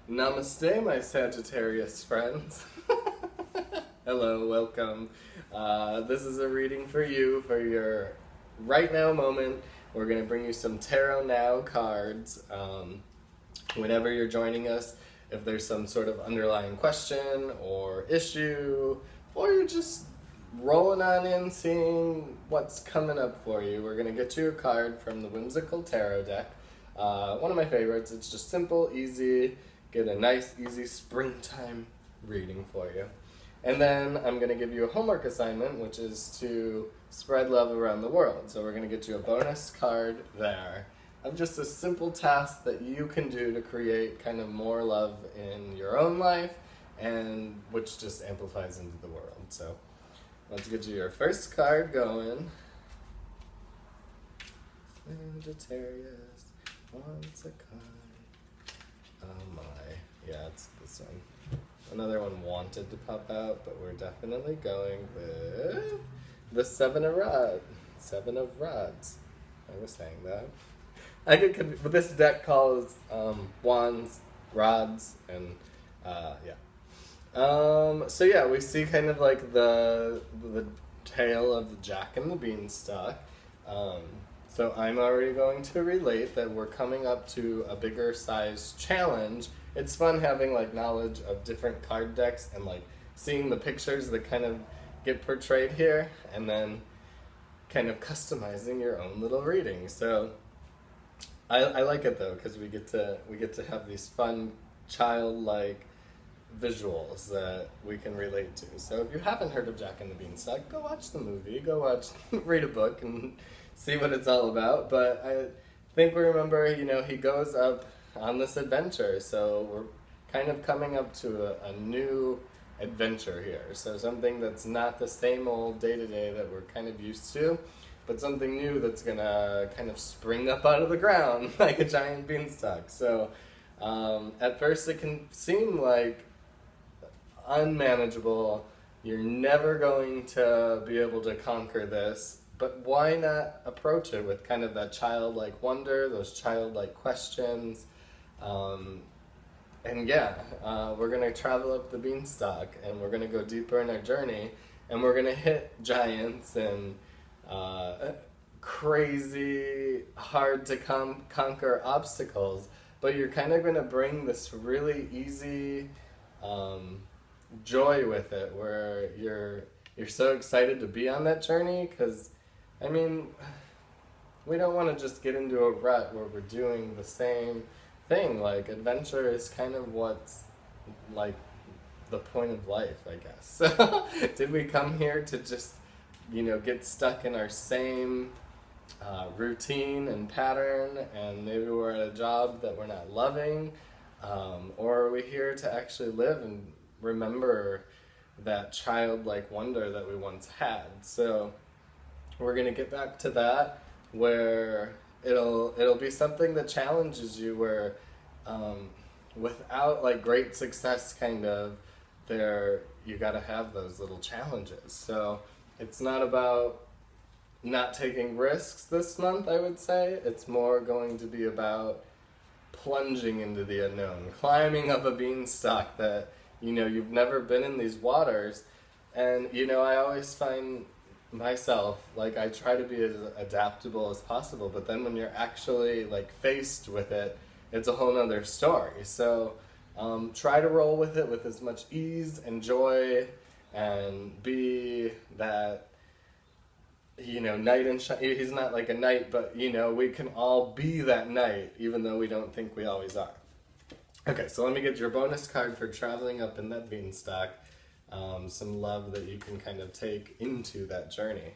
Namaste, my Sagittarius friends. Hello, welcome. This is a reading for you for your right now moment. We're going to bring you some Tarot Now cards. Whenever you're joining us, if there's some sort of underlying question or issue, or you're just rolling on in, seeing what's coming up for you, we're going to get you a card from the Whimsical Tarot deck. One of my favorites. It's just simple, easy. Get a nice, easy springtime reading for you. And then I'm going to give you a homework assignment, which is to spread love around the world. So we're going to get you a bonus card there of just a simple task that you can do to create kind of more love in your own life, and which just amplifies into the world. So let's get you your first card going. Sagittarius wants a card. Oh my. Yeah, it's this one. Another one wanted to pop out, but we're definitely going with the Seven of Rods. Seven of Rods. I was saying that. But this deck calls wands, rods, and so yeah, we see kind of like the tale of the Jack and the Beanstalk. So I'm already going to relate that we're coming up to a bigger size challenge. It's fun having like knowledge of different card decks and like seeing the pictures that kind of get portrayed here, and then kind of customizing your own little reading. So I like it though, because we get to have these fun childlike visuals that we can relate to. So if you haven't heard of Jack and the Beanstalk, go watch the movie, read a book and see what it's all about. But I think we remember, he goes up on this adventure. So we're kind of coming up to a new adventure here. So something that's not the same old day-to-day that we're kind of used to, but something new that's gonna kind of spring up out of the ground like a giant beanstalk. So at first it can seem like unmanageable. You're never going to be able to conquer this, but why not approach it with kind of that childlike wonder, those childlike questions? We're gonna travel up the beanstalk, and we're gonna go deeper in our journey, and we're gonna hit giants and crazy, hard to conquer obstacles, but you're kind of gonna bring this really easy joy with it, where you're so excited to be on that journey, because we don't want to just get into a rut where we're doing the same thing. Like, adventure is kind of what's like the point of life, I guess. So did we come here to just get stuck in our same routine and pattern, and maybe we're at a job that we're not loving, or are we here to actually live and remember that childlike wonder that we once had? So we're gonna get back to that, where it'll be something that challenges you, where without like great success, kind of, there you got to have those little challenges. So it's not about not taking risks this month, I would say. It's more going to be about plunging into the unknown, climbing up a beanstalk that you've never been in these waters. And I always find myself, like, I try to be as adaptable as possible, but then when you're actually like faced with it, it's a whole nother story. So try to roll with it with as much ease and joy, and be that knight in shine. He's not like a knight, but we can all be that knight, even though we don't think we always are. Okay, so let me get your bonus card for traveling up in that beanstalk. Some love that you can kind of take into that journey.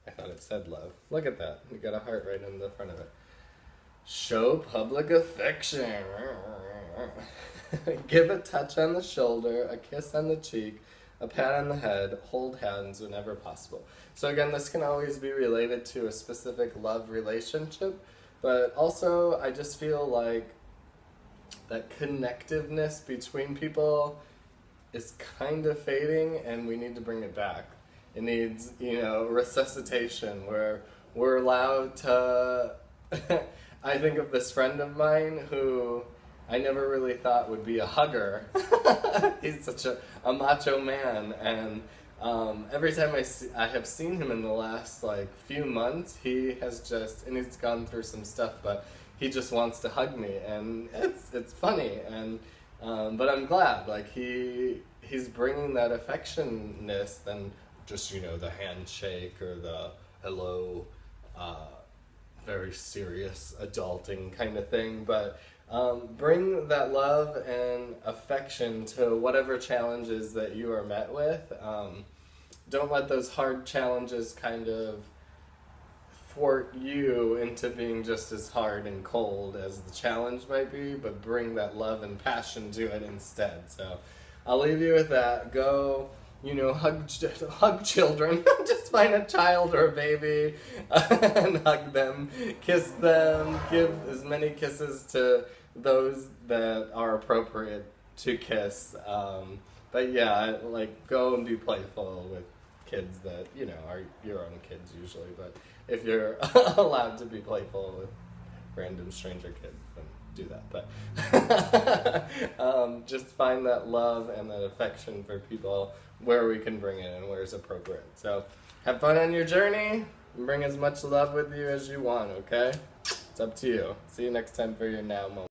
I thought it said love. Look at that. You got a heart right in the front of it. Show public affection. Give a touch on the shoulder, a kiss on the cheek, a pat on the head, hold hands whenever possible. So again, this can always be related to a specific love relationship, but also I just feel like that connectiveness between people is kind of fading, and we need to bring it back. It needs, resuscitation, where we're allowed to I think of this friend of mine who, I never really thought would be a hugger. He's such a macho man, and every time I have seen him in the last like few months, he has just, and he's gone through some stuff, but he just wants to hug me, and it's funny, and but I'm glad, like he's bringing that affectionness than just, you know, the handshake or the hello, very serious adulting kind of thing, but bring that love and affection to whatever challenges that you are met with. Don't let those hard challenges kind of thwart you into being just as hard and cold as the challenge might be, but bring that love and passion to it instead. So I'll leave you with that. Go, you know, hug children. Just find a child or a baby and hug them, kiss them, give as many kisses to those that are appropriate to kiss. But yeah, like, go and be playful with kids that, you know, are your own kids usually, but if you're allowed to be playful with random stranger kids, then do that. But just find that love and that affection for people where we can bring it and where it's appropriate. So have fun on your journey and bring as much love with you as you want, okay? It's up to you. See you next time for your now moment.